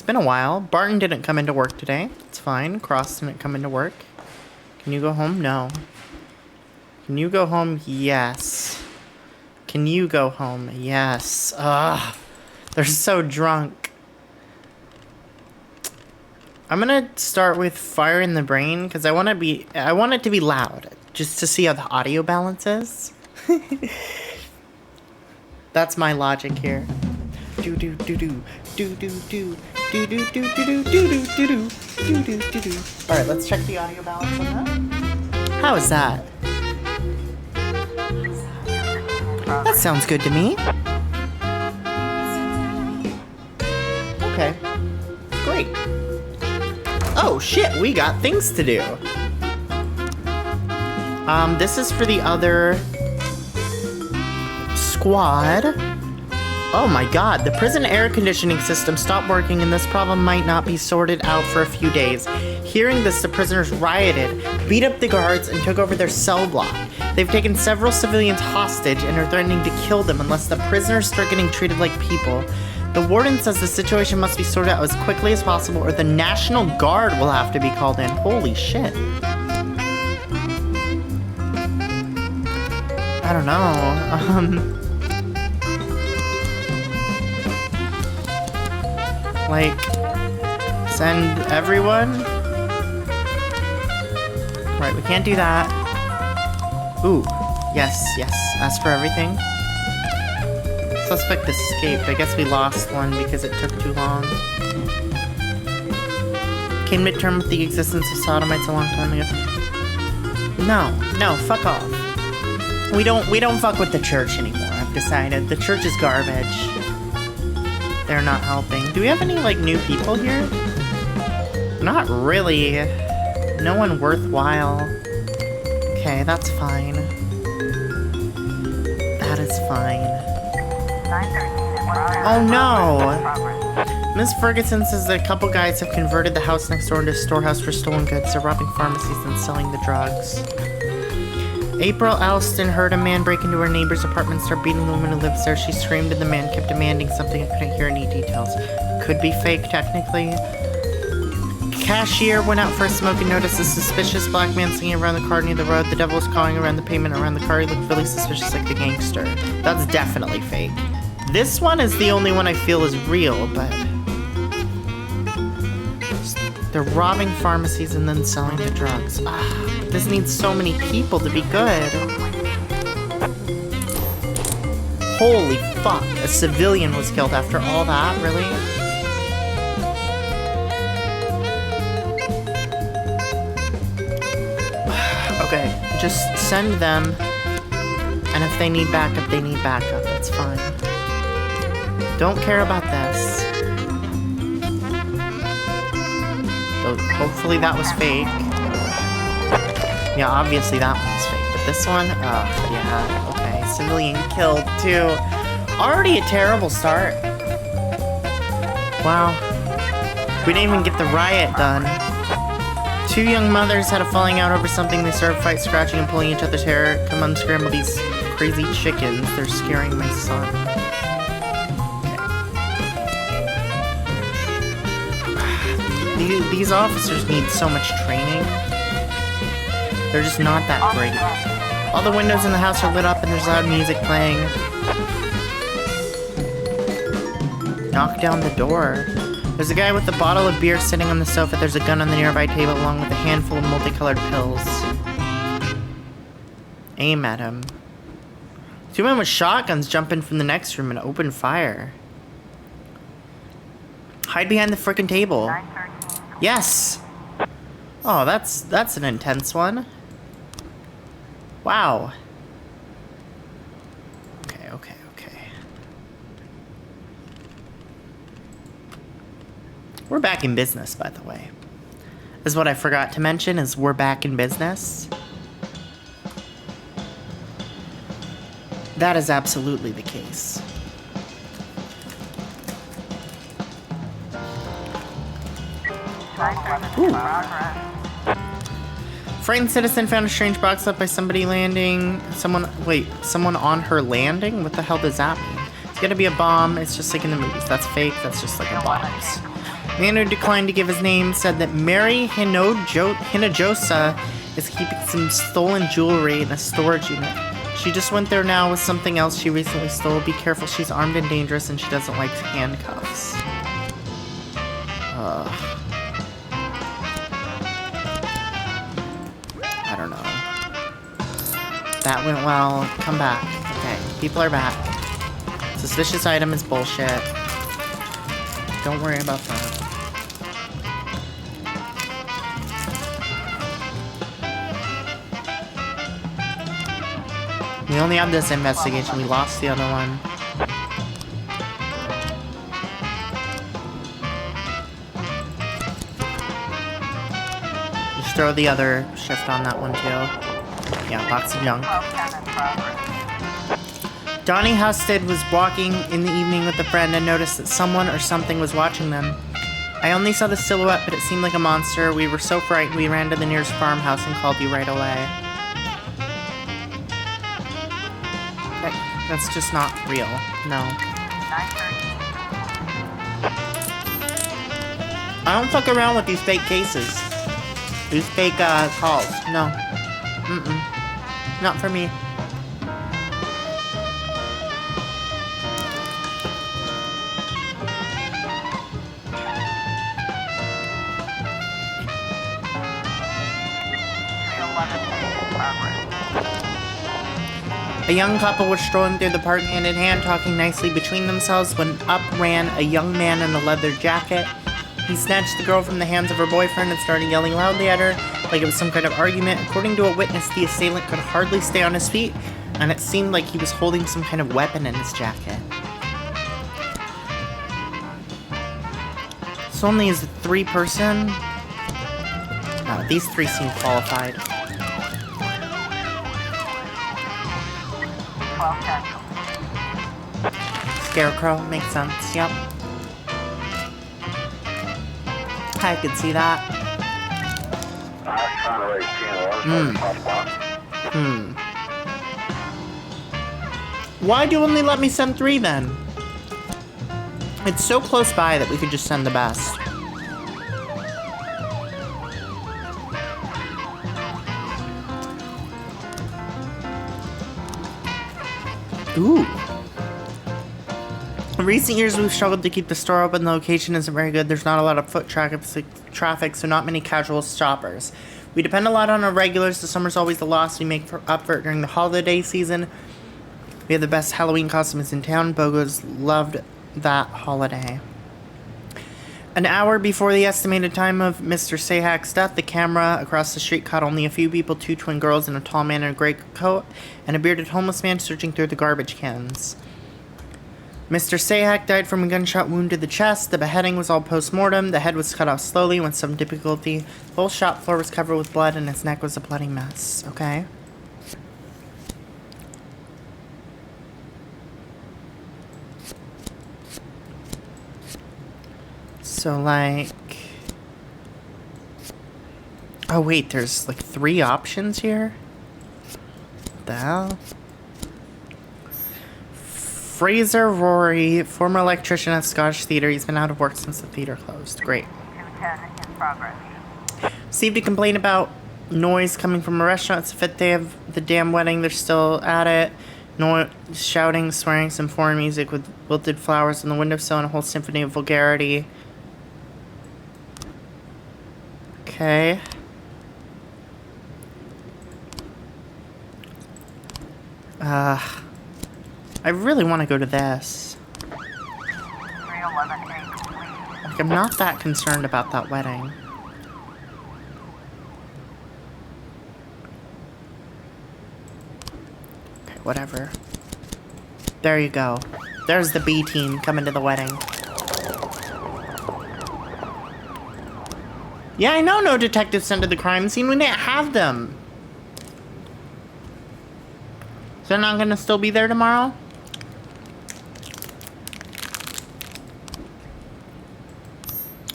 been a while. Barton didn't come into work today. It's fine. Cross didn't come into work. Can you go home? No. Can you go home? Yes. Can you go home? Yes. Ugh. They're so drunk. I'm gonna start with Fire in the Brain because I want it to be loud just to see how the audio balance is. That's my logic here. Do do do do do do do do do do do do do do do do do do do. All right, let's check the audio balance on that. How is that? That sounds good to me. Okay, great. Oh shit, we got things to do. This is for the other squad. Oh my god, the prison air conditioning system stopped working and this problem might not be sorted out for a few days. Hearing this, the prisoners rioted, beat up the guards, and took over their cell block. They've taken several civilians hostage and are threatening to kill them unless the prisoners start getting treated like people. The warden says the situation must be sorted out as quickly as possible or the National Guard will have to be called in. Holy shit. I don't know. Like, send everyone? Right, we can't do that. Ooh, yes, yes, ask for everything. Suspect escaped. I guess we lost one because it took too long. Came to terms with the existence of sodomites a long time ago. No, fuck off. We don't fuck with the church anymore, I've decided. The church is garbage. They're not helping. Do we have any, like, new people here? Not really. No one worthwhile. Okay, that's fine. That is fine. Oh no! Miss Ferguson says that a couple guys have converted the house next door into a storehouse for stolen goods. They're robbing pharmacies and selling the drugs. April Alston heard a man break into her neighbor's apartment and start beating the woman who lives there. She screamed and the man kept demanding something. I couldn't hear any details. Could be fake, technically. Cashier went out for a smoke and noticed a suspicious black man singing around the car near the road. The devil was calling around the pavement around the car. He looked really suspicious like the gangster. That's definitely fake. This one is the only one I feel is real, but... they're robbing pharmacies and then selling the drugs. This needs so many people to be good. Holy fuck, a civilian was killed after all that, really? Okay, just send them, and if they need backup, they need backup, it's fine. Don't care about this. Hopefully that was fake. Yeah, obviously that one's fake. But this one? Oh, yeah. Okay. Civilian killed, too. Already a terrible start. Wow. We didn't even get the riot done. Two young mothers had a falling out over something. They started fight, scratching, and pulling each other's hair. Come unscramble these crazy chickens. They're scaring my son. These officers need so much training. They're just not that great. All the windows in the house are lit up and there's loud music playing. Knock down the door. There's a guy with a bottle of beer sitting on the sofa. There's a gun on the nearby table along with a handful of multicolored pills. Aim at him. Two men with shotguns jump in from the next room and open fire. Hide behind the frickin' table. Yes! Oh, that's an intense one. Wow. Okay. We're back in business, by the way. This is what I forgot to mention, is we're back in business. That is absolutely the case. Ooh. Frightened citizen found a strange box left by somebody landing. Someone on her landing? What the hell does that mean? It's gonna be a bomb. It's just like in the movies. That's fake. That's just like a box. The man who declined to give his name said that Mary Hinojosa is keeping some stolen jewelry in a storage unit. She just went there now with something else she recently stole. Be careful, she's armed and dangerous and she doesn't like handcuffs. I don't know. That went well. Come back. Okay, people are back. Suspicious item is bullshit. Don't worry about that. We only have this investigation. We lost the other one. Just throw the other shift on that one too. Yeah, lots of junk. Donnie Husted was walking in the evening with a friend and noticed that someone or something was watching them. I only saw the silhouette, but it seemed like a monster. We were so frightened we ran to the nearest farmhouse and called you right away. That's just not real. No. I don't fuck around with these fake cases. These fake calls. No. Not for me. A young couple were strolling through the park hand in hand, talking nicely between themselves when up ran a young man in a leather jacket. He snatched the girl from the hands of her boyfriend and started yelling loudly at her, like it was some kind of argument. According to a witness, the assailant could hardly stay on his feet, and it seemed like he was holding some kind of weapon in his jacket. This only is a 3-person. No, these 3 seem qualified. Scarecrow, makes sense, yep. I could see that. Why do you only let me send 3 then? It's so close by that we could just send the best. Ooh. In recent years, we've struggled to keep the store open. The location isn't very good. There's not a lot of foot traffic, so not many casual shoppers. We depend a lot on our regulars. The summer's always the loss we make up for it during the holiday season. We have the best Halloween costumes in town. Bogos loved that holiday. An hour before the estimated time of Mr. Sahak's death, the camera across the street caught only a few people, 2 twin girls and a tall man in a gray coat, and a bearded homeless man searching through the garbage cans. Mr. Sahak died from a gunshot wound to the chest. The beheading was all post-mortem. The head was cut off slowly with some difficulty. The whole shop floor was covered with blood, and his neck was a bloody mess. Okay? So, like... Oh, wait, there's, like, 3 options here? What the hell? Fraser Rory, former electrician at Scottish Theatre. He's been out of work since the theatre closed. Great. 210 in progress. Received a complaint about noise coming from a restaurant. It's the 5th day of the damn wedding. They're still at it. Shouting, swearing, some foreign music with wilted flowers on the windowsill and a whole symphony of vulgarity. Okay. I really want to go to this. 311A complete. Like, I'm not that concerned about that wedding. Okay, whatever. There you go. There's the B team coming to the wedding. Yeah, I know no detectives sent to the crime scene. We didn't have them. So they're not gonna still be there tomorrow?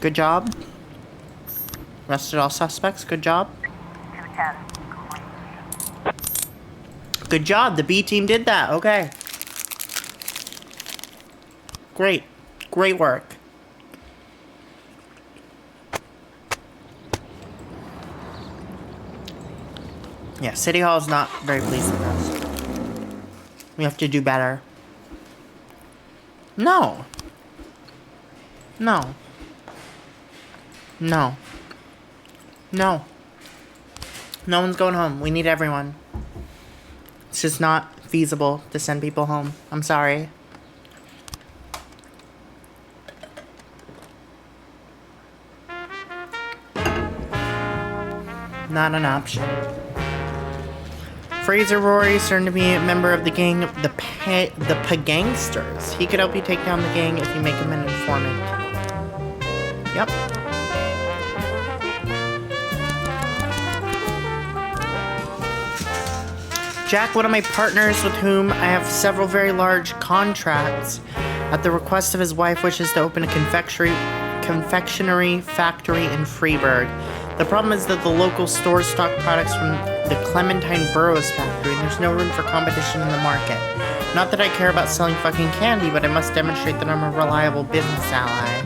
Good job. Arrested all suspects. Good job. 210 complete. Good job. The B team did that. Okay. Great. Great work. Yeah, City Hall is not very pleased with us. We have to do better. No. No. No. No. No one's going home. We need everyone. It's just not feasible to send people home. I'm sorry. Not an option. Fraser Rory is certain to be a member of the gang, the Pagangsters. He could help you take down the gang if you make him an informant. Yep. Jack, one of my partners with whom I have several very large contracts, at the request of his wife, wishes to open a confectionery factory in Freeburg. The problem is that the local stores stock products from the Clementine Burroughs factory, and there's no room for competition in the market. Not that I care about selling fucking candy, but I must demonstrate that I'm a reliable business ally.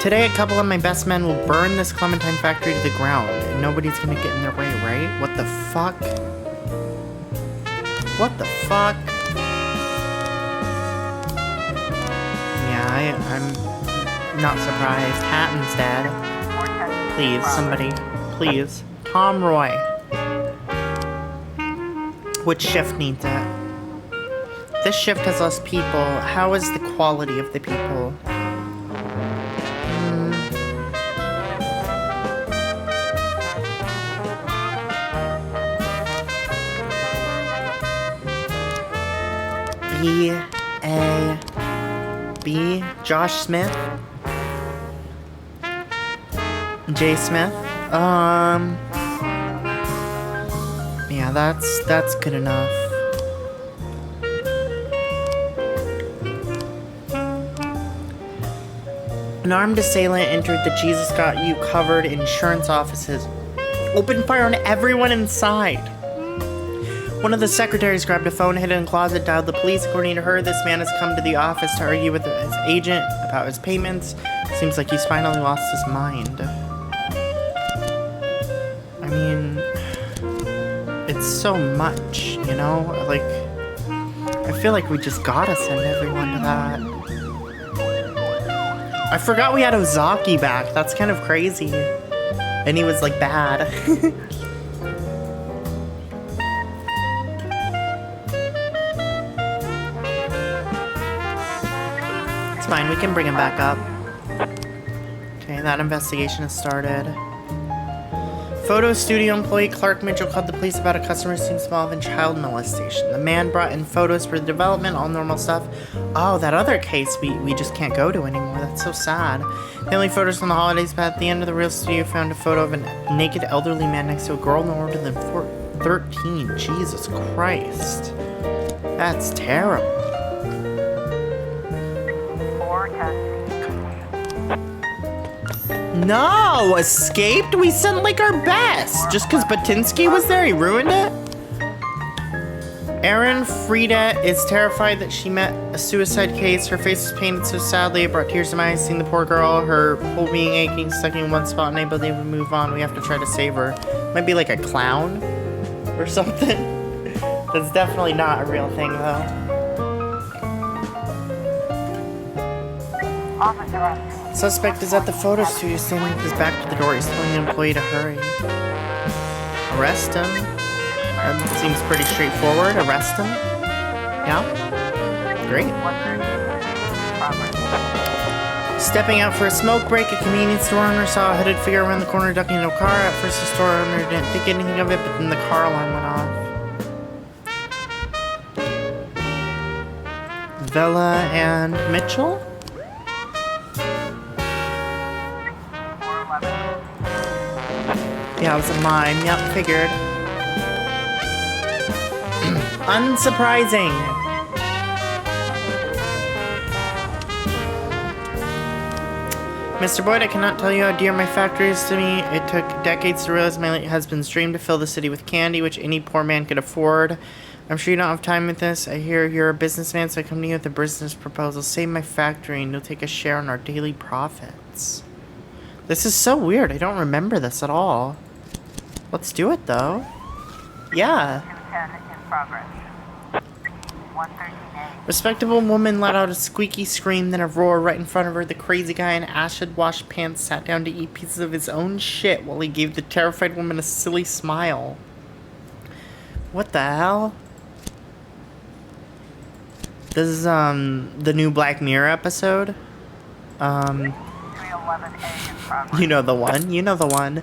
Today, a couple of my best men will burn this Clementine factory to the ground, and nobody's gonna get in their way, right? What the fuck? What the fuck? Yeah, I'm not surprised. Hatton's dead. Please, somebody. Please. Tom Roy. Which shift needs it? This shift has less people. How is the quality of the people? B. Josh Smith. J. Smith. Yeah, that's good enough. An armed assailant entered the Jesus Got You covered insurance offices. Opened fire on everyone inside. One of the secretaries grabbed a phone hidden in a closet, dialed the police. According to her, this man has come to the office to argue with his agent about his payments. Seems like he's finally lost his mind. I mean, it's so much, you know? Like, I feel like we just gotta send everyone to that. I forgot we had Ozaki back. That's kind of crazy. And he was, like, bad. It's fine, we can bring him back up. Okay, that investigation has started. Photo studio employee Clark Mitchell called the police about a customer who seems involved in child molestation. The man brought in photos for the development, all normal stuff. Oh, that other case we just can't go to anymore. That's so sad. The only photos from the holidays, but at the end of the real studio found a photo of a naked elderly man next to a girl no older than 13. Jesus Christ. That's terrible. No! Escaped? We sent like our best! Just because Batinsky was there, he ruined it? Erin Frieda is terrified that she met a suicide case. Her face was painted so sadly it brought tears to my eyes seeing the poor girl. Her whole being aching, stuck in one spot, unable to even move on. We have to try to save her. Might be like a clown or something. That's definitely not a real thing though. Officer. Suspect is at the photo studio standing with his back to the door. He's telling the employee to hurry. Arrest him. That seems pretty straightforward. Arrest him. Yeah. Great. Stepping out for a smoke break, a convenience store owner saw a hooded figure around the corner ducking into a car. At first the store owner didn't think anything of it, but then the car alarm went off. Vela and Mitchell? Yeah, it was a mime. Yep, figured. Unsurprising. Mr. Boyd, I cannot tell you how dear my factory is to me. It took decades to realize my late husband's dream to fill the city with candy, which any poor man could afford. I'm sure you don't have time with this. I hear you're a businessman, so I come to you with a business proposal. Save my factory and you'll take a share in our daily profits. This is so weird. I don't remember this at all. Let's do it, though. Yeah. 210 in progress. 113A. Respectable woman let out a squeaky scream, then a roar right in front of her. The crazy guy in acid-washed pants sat down to eat pieces of his own shit while he gave the terrified woman a silly smile. What the hell? This is, the new Black Mirror episode. 311A in progress. You know the one. You know the one.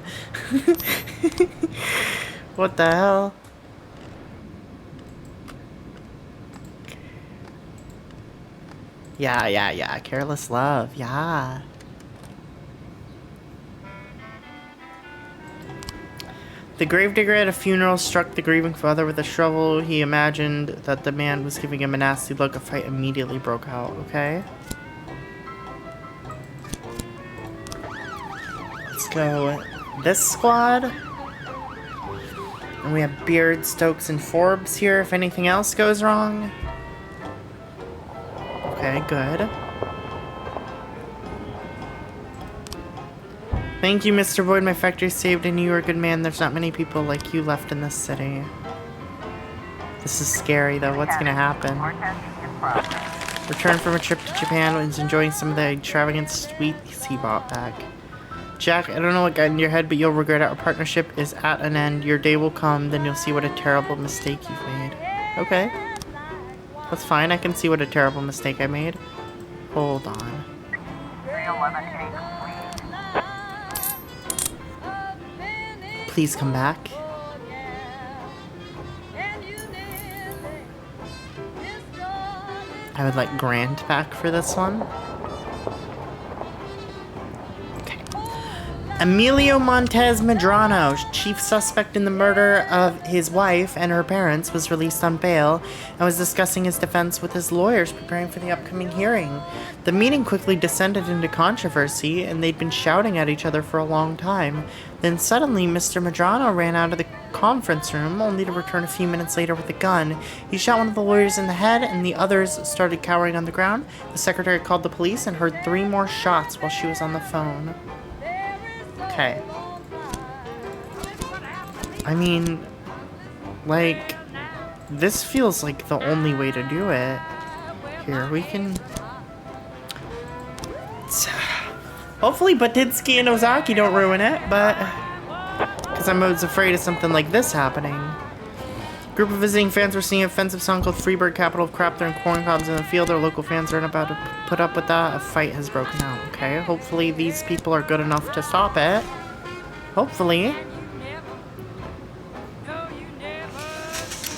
What the hell? Yeah. Careless love. Yeah. The gravedigger at a funeral struck the grieving father with a shovel. He imagined that the man was giving him a nasty look. A fight immediately broke out. Okay. Let's go this squad. And we have Beard, Stokes, and Forbes here if anything else goes wrong. Okay, good. Thank you, Mr. Boyd. My factory saved and you are a good man. There's not many people like you left in this city. This is scary, though. What's gonna happen? 410 in progress. Returned from a trip to Japan and is enjoying some of the extravagant sweets he bought back. Jack, I don't know what got in your head, but you'll regret it. Our partnership is at an end. Your day will come, then you'll see what a terrible mistake you've made. Okay. That's fine. I can see what a terrible mistake I made. Hold on. 311A complete. Please come back. I would like Grant back for this one. Okay. Emilio Montez Medrano, chief suspect in the murder of his wife and her parents, was released on bail and was discussing his defense with his lawyers preparing for the upcoming hearing. The meeting quickly descended into controversy, and they'd been shouting at each other for a long time. Then suddenly, Mr. Medrano ran out of the conference room, only to return a few minutes later with a gun. He shot one of the lawyers in the head, and the others started cowering on the ground. The secretary called the police and heard 3 more shots while she was on the phone. Okay. I mean, like, this feels like the only way to do it. Here, we can... Hopefully Batinsky and Ozaki don't ruin it, but... Because I'm always afraid of something like this happening. Group of visiting fans were singing an offensive song called Freeburg, Capital of Crap. They're in corn cobs in the field. Their local fans aren't about to put up with that. A fight has broken out, okay? Hopefully these people are good enough to stop it. Hopefully.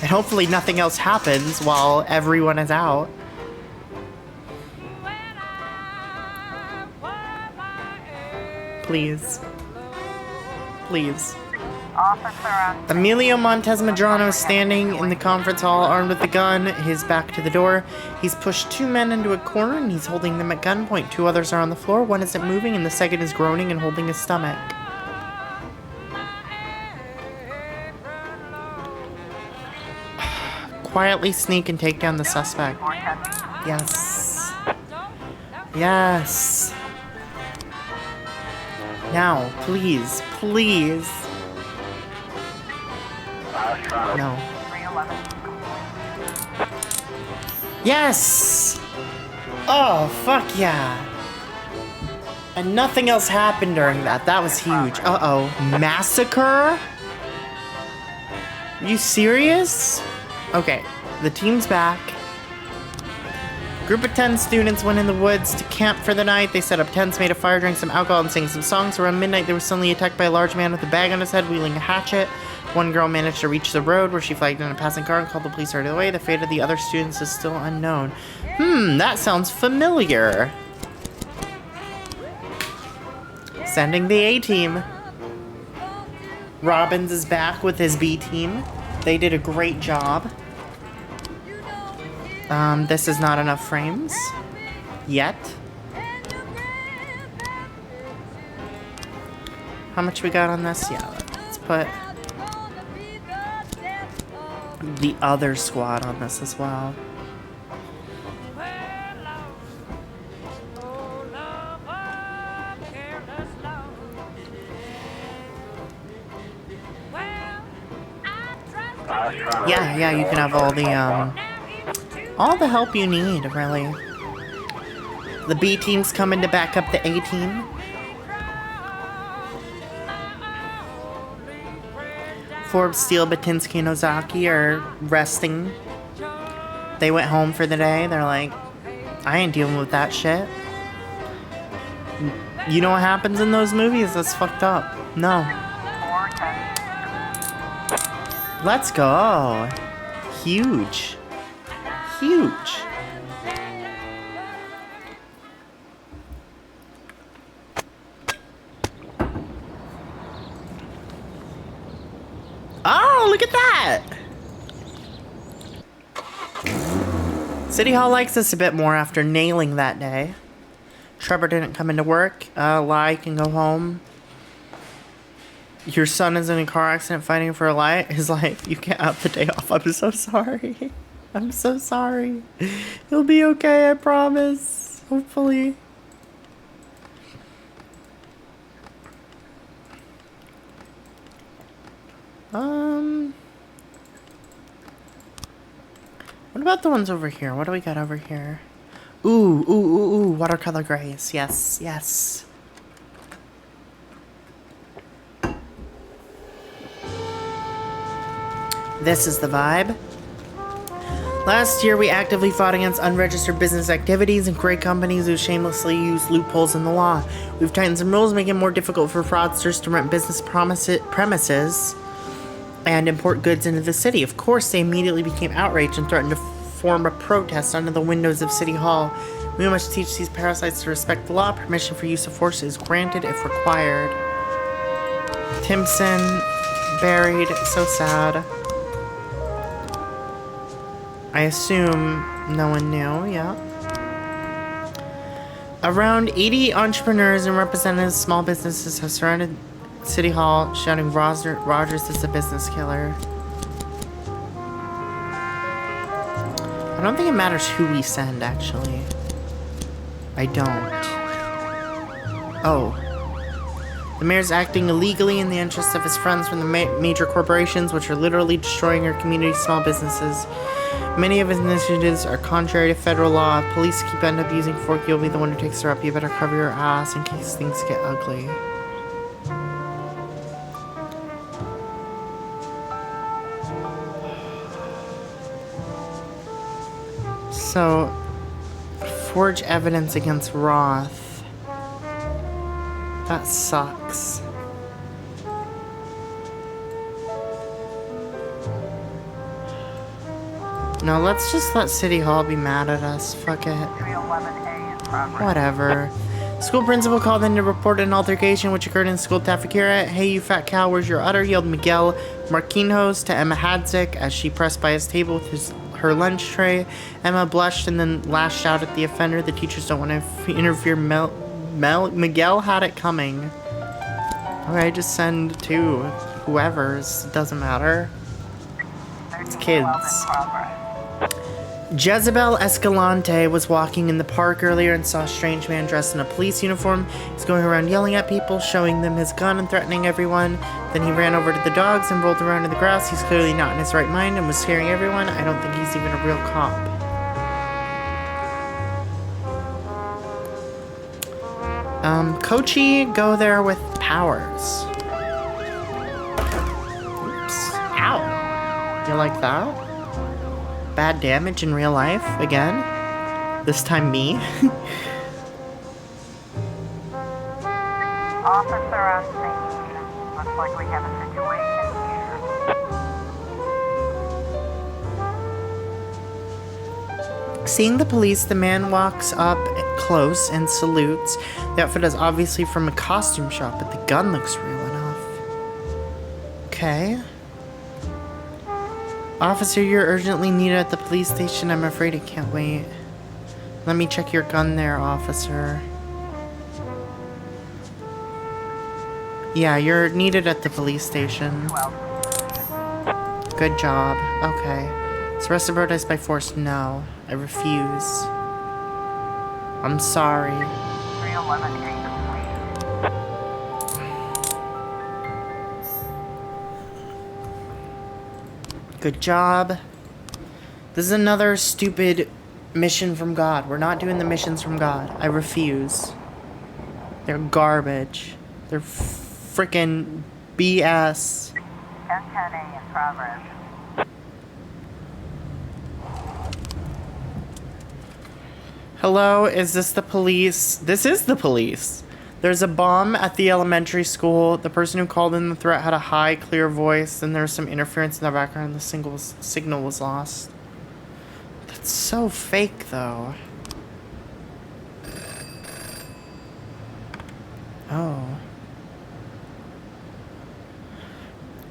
And hopefully nothing else happens while everyone is out. Please. Please. Officer on Emilio Montez Medrano is standing in the conference hall armed with a gun, his back to the door. He's pushed 2 men into a corner and he's holding them at gunpoint. 2 others are on the floor. One isn't moving and the second is groaning and holding his stomach. Quietly sneak and take down the suspect. 410B. Yes. Yes. Now, please, please. No. 311 complete. Yes! Oh, fuck yeah. And nothing else happened during that. That was huge. Uh-oh. Massacre? Are you serious? Okay, the team's back. Group of 10 students went in the woods to camp for the night. They set up tents, made a fire, drank some alcohol, and sang some songs. Around midnight, they were suddenly attacked by a large man with a bag on his head, wielding a hatchet. One girl managed to reach the road, where she flagged down a passing car and called the police right away. The fate of the other students is still unknown. That sounds familiar. Sending the A-team. Robbins is back with his B-team. They did a great job. This is not enough frames. Yet. How much we got on this? Yeah, let's put the other squad on this as well. Yeah, you can have all the help you need, really. The B team's coming to back up the A team. Forbes, Steele, Batinsky, and Ozaki are resting. They went home for the day. They're like, I ain't dealing with that shit. You know what happens in those movies? That's fucked up. No. 410. Let's go. Huge. Huge. Oh, look at that! City Hall likes us a bit more after nailing that day. Trevor didn't come into work. Lai can go home. Your son is in a car accident fighting for a life. His life. You can't have the day off. I'm so sorry. I'm so sorry. He'll be okay, I promise. Hopefully. What about the ones over here? What do we got over here? Ooh, watercolor grays. Yes, yes. This is the vibe. Last year, we actively fought against unregistered business activities and great companies who shamelessly use loopholes in the law. We've tightened some rules, making it more difficult for fraudsters to rent business premises and import goods into the city. Of course, they immediately became outraged and threatened to form a protest under the windows of City Hall. We must teach these parasites to respect the law. Permission for use of force is granted if required. Timpson, buried, so sad. I assume no one knew, yeah. Around 80 entrepreneurs and representatives of small businesses have surrounded City Hall, shouting Rogers is a business killer. I don't think it matters who we send, actually. I don't. Oh. The mayor's acting illegally in the interests of his friends from the major corporations, which are literally destroying our community's small businesses. Many of his initiatives are contrary to federal law. If police keep end up using force, you'll be the one who takes her up. You better cover your ass in case things get ugly. So, forge evidence against Roth. That sucks. No, let's just let City Hall be mad at us. Fuck it. 311A in progress. Whatever. School principal called in to report an altercation which occurred in school cafeteria. Hey, you fat cow, where's your udder? Yelled Miguel Marquinhos to Emma Hadzik as she pressed by his table with her lunch tray. Emma blushed and then lashed out at the offender. The teachers don't want to interfere. Miguel had it coming. Alright, just send to whoever's. It doesn't matter. It's kids. In progress. Jezebel Escalante was walking in the park earlier and saw a strange man dressed in a police uniform. He's going around yelling at people, showing them his gun and threatening everyone. Then he ran over to the dogs and rolled around in the grass. He's clearly not in his right mind and was scaring everyone. I don't think he's even a real cop. Kochi, go there with powers. Oops. Ow. You like that? Bad damage in real life again. This time me. Officer on scene. Looks like we have a situation here. Seeing the police, the man walks up close and salutes. The outfit is obviously from a costume shop, but the gun looks real enough. Okay. Officer, you're urgently needed at the police station. I'm afraid I can't wait. Let me check your gun there, officer. Yeah, you're needed at the police station. Good job. Okay. Is arrest or protest by force? No. I refuse. I'm sorry. 311A complete. Good job. This is another stupid mission from God. We're not doing the missions from God. I refuse. They're garbage. They're freaking BS. 1010A in progress. Hello, is this the police? This is the police. There's a bomb at the elementary school. The person who called in the threat had a high, clear voice, and there was some interference in the background. The signal was lost. That's so fake, though. Oh.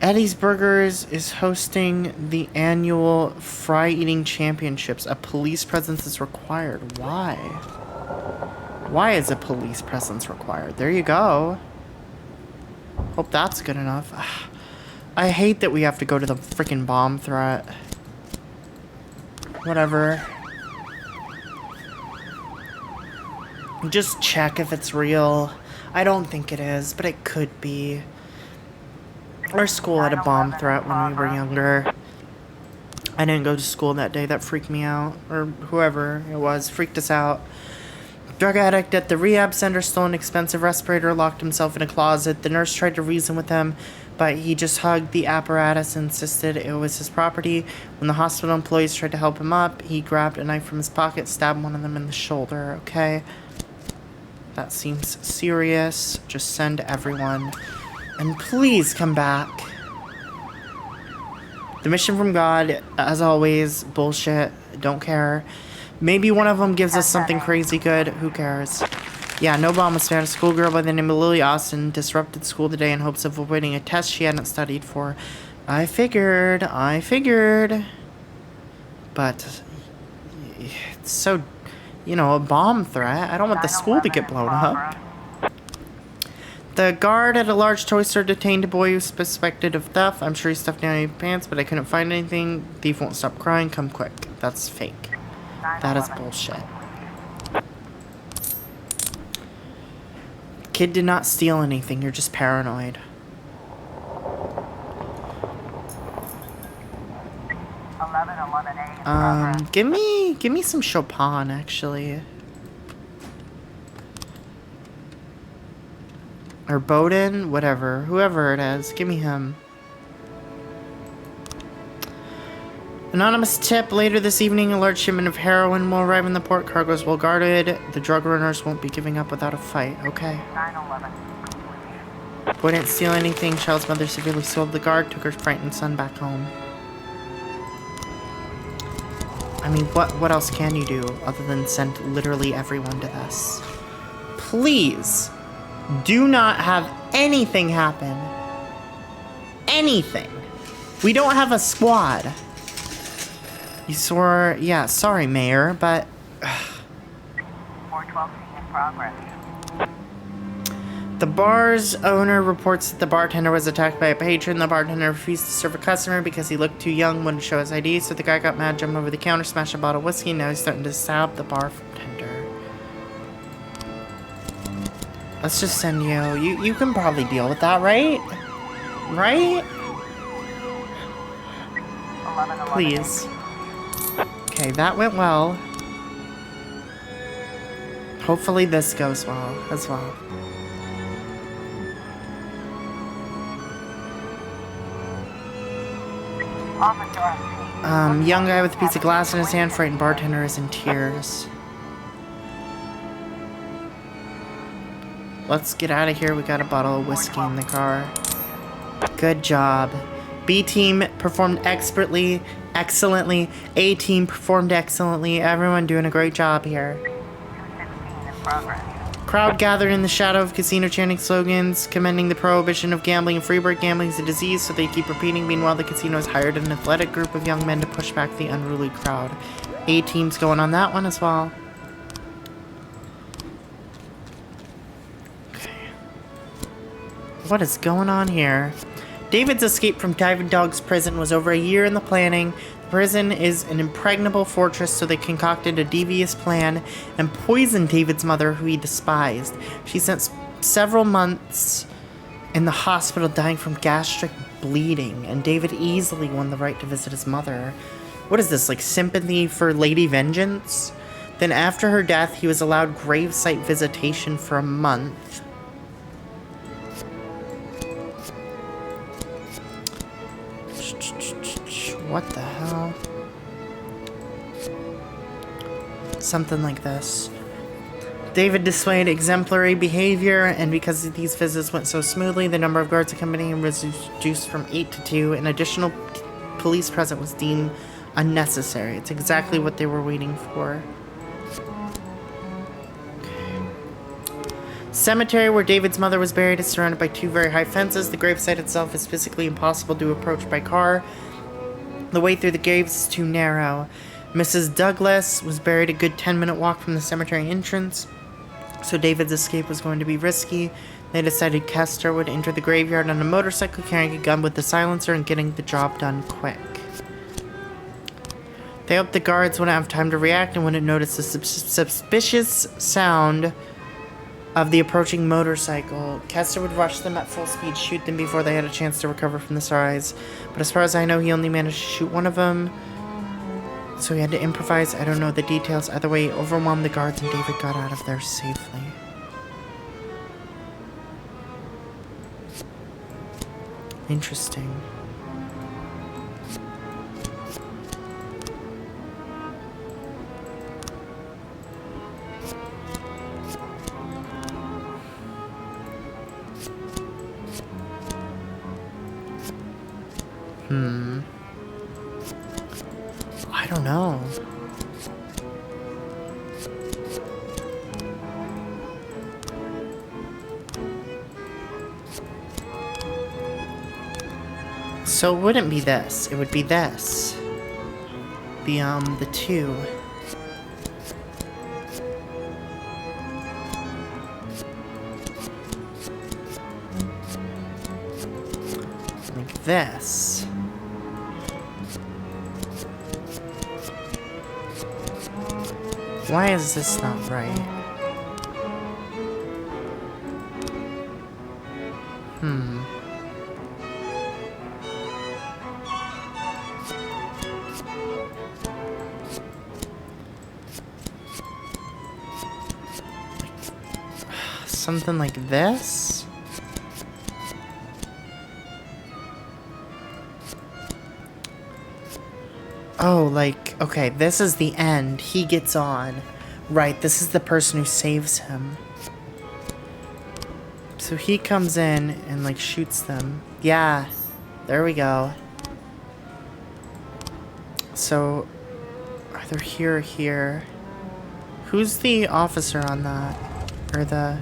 Eddie's Burgers is hosting the annual fry eating championships. A police presence is required. Why? Why is a police presence required? There you go. Hope that's good enough. I hate that we have to go to the freaking bomb threat. Whatever. Just check if it's real. I don't think it is, but it could be. Our school had a bomb threat when we were younger. I didn't go to school that day. That freaked me out. Or whoever it was freaked us out. Drug addict at the rehab center stole an expensive respirator, locked himself in a closet. The nurse tried to reason with him, but he just hugged the apparatus and insisted it was his property. When the hospital employees tried to help him up, he grabbed a knife from his pocket, stabbed one of them in the shoulder. Okay. That seems serious. Just send everyone. And please come back. The mission from God, as always, bullshit. Don't care. Maybe one of them gives us something crazy good. Who cares? Yeah, no bomb was found. A schoolgirl by the name of Lily Austin disrupted school today in hopes of avoiding a test she hadn't studied for. I figured. But it's so, a bomb threat. I don't want the school to get blown up. The guard at a large toy store detained a boy who suspected of theft. I'm sure he stuffed down his pants, but I couldn't find anything. Thief won't stop crying. Come quick. That's fake. That is bullshit. Kid did not steal anything. You're just paranoid. 1111A. Give me some Chopin, actually. Or Bowden, whatever. Whoever it is, give me him. Anonymous tip. Later this evening, a large shipment of heroin will arrive in the port. Cargo is well guarded. The drug runners won't be giving up without a fight. Okay. 911. Boy didn't steal anything. Child's mother severely sold the guard. Took her frightened son back home. I mean, what else can you do other than send literally everyone to this? Please. Do not have anything happen. Anything. We don't have a squad. You swore... Yeah, sorry, Mayor, but... 412C in progress. The bar's owner reports that the bartender was attacked by a patron. The bartender refused to serve a customer because he looked too young, wouldn't show his ID, so the guy got mad, jumped over the counter, smashed a bottle of whiskey, and now he's starting to stab the bartender. Let's just send you. You can probably deal with that, right? Right? 1111. Please. Okay, that went well. Hopefully this goes well as well. Officer on scene. Young guy with a piece of glass in his hand, frightened bartender is in tears. Let's get out of here. We got a bottle of whiskey in the car. Good job. B team performed excellently. A team performed excellently. Everyone doing a great job here. 216 in progress. Crowd gathered in the shadow of casino chanting slogans, commending the prohibition of gambling and freebird gambling is a disease, so they keep repeating. Meanwhile, the casino has hired an athletic group of young men to push back the unruly crowd. A team's going on that one as well. What is going on here? David's escape from Diamond Dog's prison was over a year in the planning. The prison is an impregnable fortress, so they concocted a devious plan and poisoned David's mother, who he despised. She spent several months in the hospital dying from gastric bleeding, and David easily won the right to visit his mother. What is this, like sympathy for Lady Vengeance? Then after her death, he was allowed gravesite visitation for a month. What the hell? Something like this. David displayed exemplary behavior, and because these visits went so smoothly, the number of guards accompanying him was reduced from 8 to 2. An additional police presence was deemed unnecessary. It's exactly what they were waiting for. Cemetery where David's mother was buried is surrounded by 2 very high fences. The gravesite itself is physically impossible to approach by car. The way through the graves is too narrow. Mrs. Douglas was buried a good 10-minute walk from the cemetery entrance, so David's escape was going to be risky. They decided Kester would enter the graveyard on a motorcycle carrying a gun with the silencer and getting the job done quick. They hoped the guards wouldn't have time to react and wouldn't notice the suspicious sound of the approaching motorcycle. Kester would rush them at full speed, shoot them before they had a chance to recover from the surprise. But as far as I know, he only managed to shoot one of them, so he had to improvise. I don't know the details. Either way, he overwhelmed the guards and David got out of there safely. Interesting. I don't know. So it wouldn't be this. It would be this. The 2. Like this. Why is this not right? Something like this? Oh, like, okay, this is the end. He gets on. Right, this is the person who saves him. So he comes in and, like, shoots them. Yeah, there we go. So, either here or here. Who's the officer on that? Or the...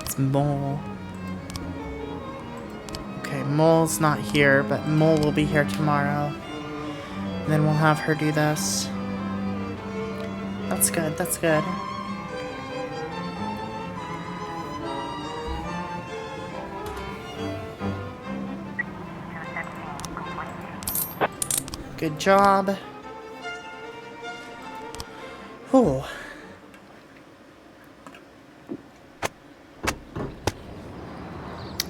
It's Mole. Okay, Mole's not here, but Mole will be here tomorrow. And then we'll have her do this. That's good, that's good. Good job. Ooh.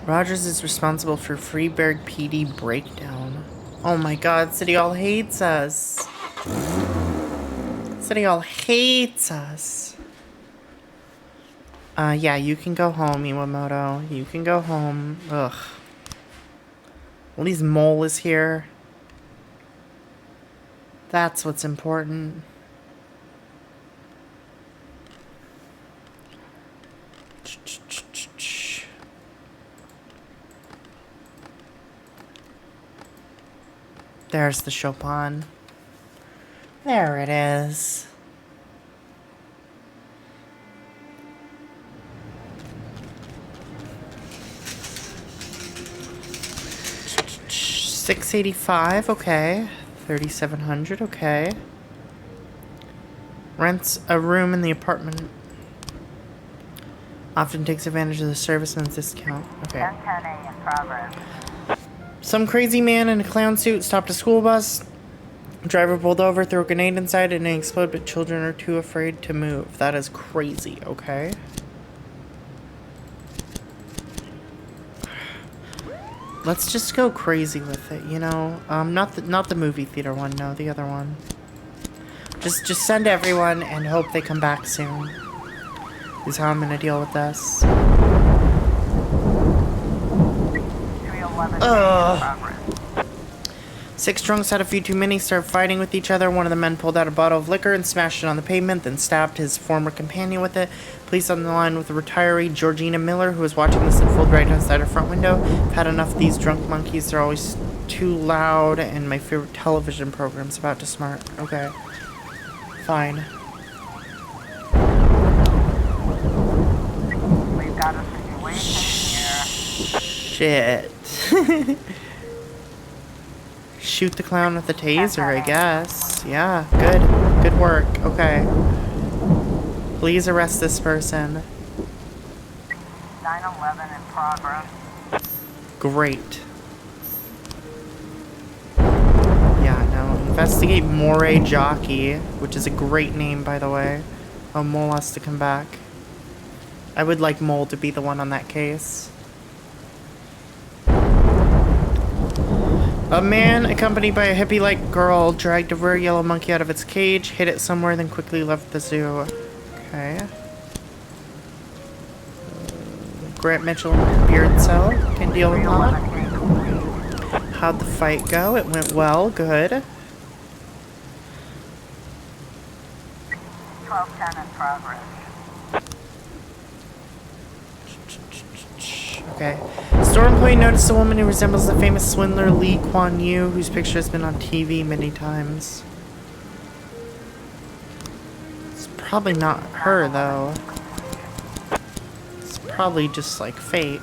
Rogers is responsible for Freeburg PD breakdown. Oh my god, City Hall hates us. City Hall hates us. Yeah, you can go home, Iwamoto. You can go home. Ugh. At least Mole is here. That's what's important. There's the Chopin. There it is. $685, okay. $3,700, okay. Rents a room in the apartment. Often takes advantage of the serviceman's discount. Okay. 10:10 in progress. Some crazy man in a clown suit stopped a school bus Driver pulled over, threw a grenade inside, and it exploded, but children are too afraid to move. That is crazy, okay? Let's just go crazy with it, you know? Not the movie theater one, no, the other one. Just send everyone and hope they come back soon. Is how I'm gonna deal with this. 311 in progress. 6 drunks had a few too many, started fighting with each other. One of the men pulled out a bottle of liquor and smashed it on the pavement, then stabbed his former companion with it. Police on the line with the retiree Georgina Miller, who was watching this unfold right outside her front window. I've had enough of these drunk monkeys. They're always too loud, and my favorite television program's about to smart. Okay. Fine. We've got a situation here. Shit. Shoot the clown with the taser, I guess. Yeah, good. Good work. Okay. Please arrest this person. 911 in progress. Great. Yeah, no. Investigate Moray Jockey, which is a great name, by the way. Oh, Mole has to come back. I would like Mole to be the one on that case. A man, accompanied by a hippie-like girl, dragged a rare yellow monkey out of its cage, hid it somewhere, then quickly left the zoo. Okay. Grant Mitchell in Beard Cell can deal with that. How'd the fight go? It went well. Good. 1210 in progress. Okay. Store employee noticed a woman who resembles the famous swindler Lee Kuan Yew, whose picture has been on TV many times. It's probably not her, though. It's probably just, like, fake.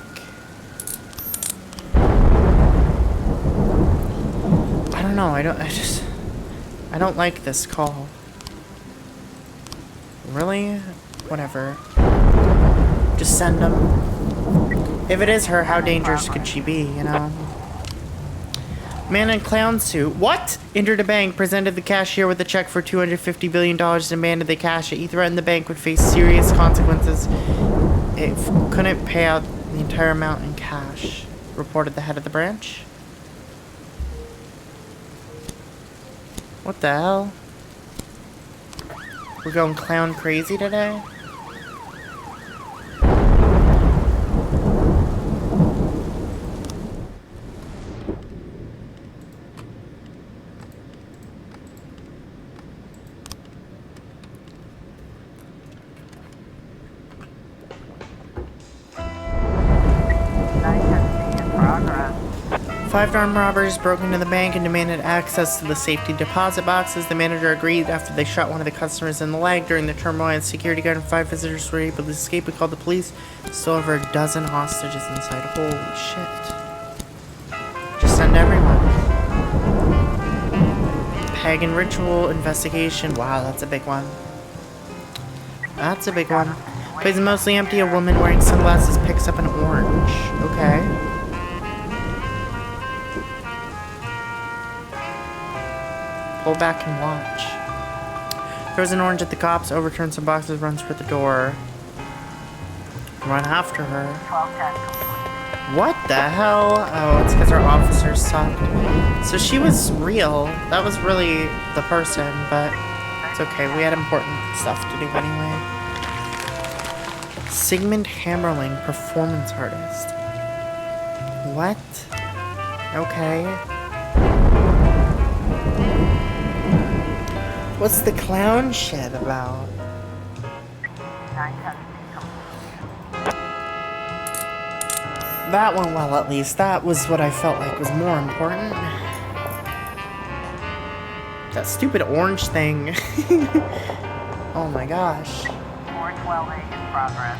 I don't know, I don't like this call. Really? Whatever. Just send them. If it is her, how dangerous could she be, you know? Man in clown suit. What? Entered a bank, presented the cashier with a check for $250 billion, demanded they cash it. He threatened the bank would face serious consequences if couldn't pay out the entire amount in cash, reported the head of the branch. What the hell? We're going clown crazy today? Five armed robbers broke into the bank and demanded access to the safety deposit boxes. The manager agreed after they shot one of the customers in the leg. During the turmoil, a security guard and 5 visitors were able to escape and called the police. Still over a dozen hostages inside. Holy shit. Just send everyone. Pagan ritual investigation. Wow, that's a big one. That's a big one. Place is mostly empty. A woman wearing sunglasses picks up an orange. Okay. Pull back and watch. Throws an orange at the cops, overturns some boxes, runs for the door. Run after her. 1210 complete. What the hell? Oh, it's because our officers sucked. So she was real. That was really the person, but it's okay. We had important stuff to do anyway. Sigmund Hammerling, performance artist. What? Okay. What's the clown shit about? 910 complete. That went well, at least. That was what I felt like was more important. That stupid orange thing. Oh my gosh. 412 in progress.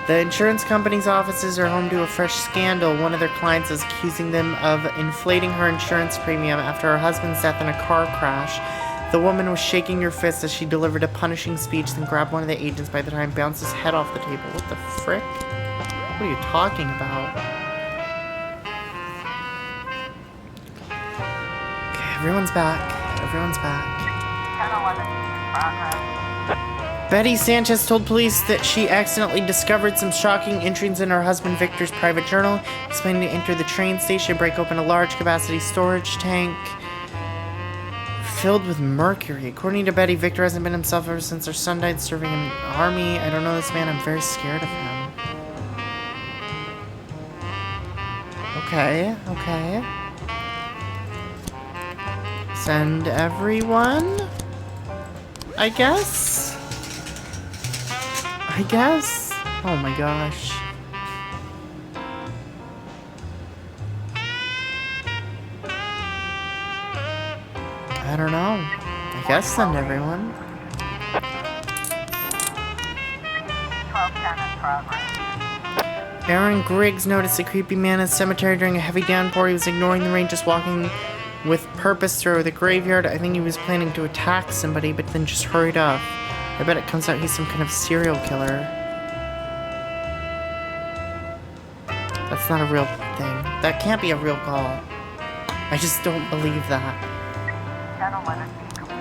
The insurance company's offices are home to a fresh scandal. One of their clients is accusing them of inflating her insurance premium after her husband's death in a car crash. The woman was shaking her fist as she delivered a punishing speech, then grabbed one of the agents by the time, bounced his head off the table. What the frick? What are you talking about? Okay, Everyone's back. Everyone's back. 1011 in progress. Betty Sanchez told police that she accidentally discovered some shocking entries in her husband Victor's private journal, explaining to enter the train station, break open a large capacity storage tank filled with mercury. According to Betty, Victor hasn't been himself ever since her son died serving in the army. I don't know this man. I'm very scared of him. Okay, okay. Send everyone? I guess? Oh my gosh. I don't know. I guess send everyone. 1210 in progress. Aaron Griggs noticed a creepy man in the cemetery during a heavy downpour. He was ignoring the rain, just walking with purpose through the graveyard. I think he was planning to attack somebody, but then just hurried off. I bet it comes out he's some kind of serial killer. That's not a real thing. That can't be a real call. I just don't believe that. 1011 complete.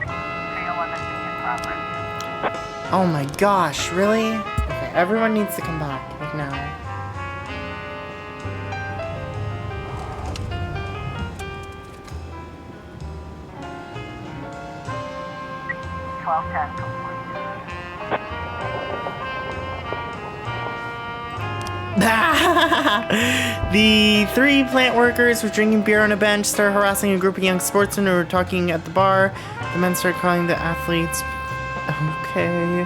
311 in progress. Oh my gosh, really? Okay, everyone needs to come back like now. Complete. The three plant workers were drinking beer on a bench, started harassing a group of young sportsmen who were talking at the bar. The men started calling the athletes. Okay.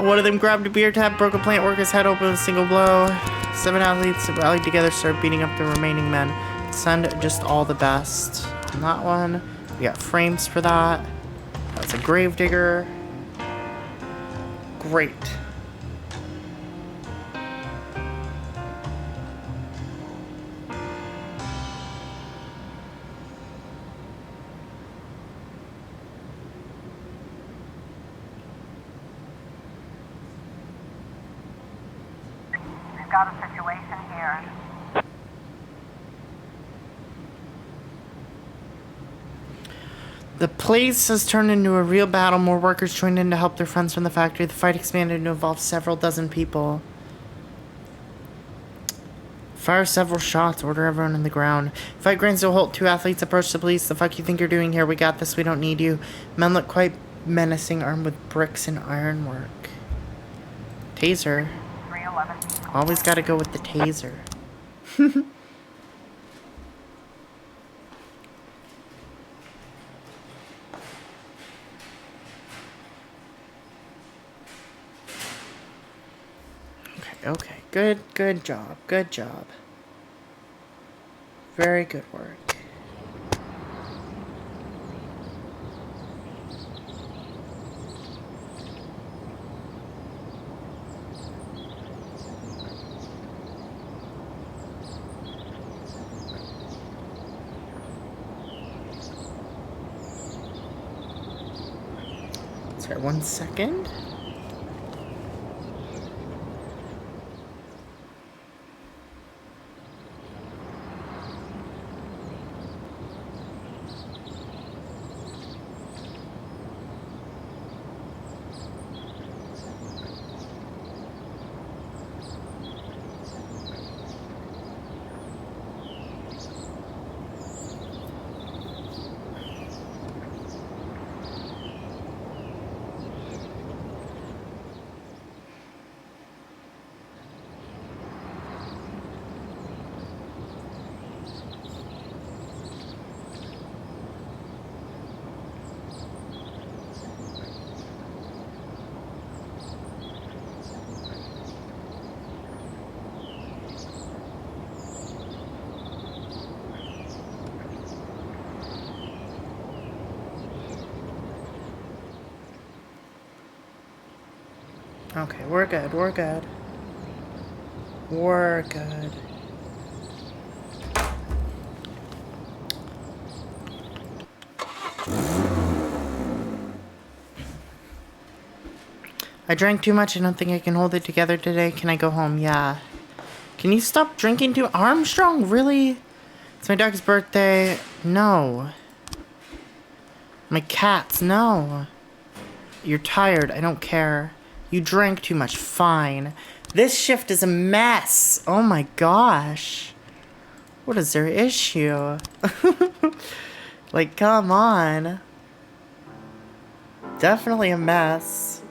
One of them grabbed a beer tap, broke a plant worker's head open with a single blow. 7 athletes rallied together, started beating up the remaining men. Send just all the best. On that one, we got frames for that. That's a gravedigger. Great. We've got a situation here. The place has turned into a real battle. More workers joined in to help their friends from the factory. The fight expanded to involve several dozen people. Fire several shots. Order everyone on the ground. Fight grinds to a halt. 2 athletes approach the police. The fuck you think you're doing here? We got this. We don't need you. Men look quite menacing, armed with bricks and ironwork. Taser. 311. Always gotta go with the taser. Okay, good job, good job. Very good work. Sorry, 1 second. Okay, we're good, we're good. We're good. I drank too much. I don't think I can hold it together today. Can I go home? Yeah. Can you stop drinking too? Armstrong, really? It's my dog's birthday. No. My cats, no. You're tired, I don't care. You drank too much, fine. This shift is a mess. Oh my gosh. What is their issue? Like, come on. Definitely a mess.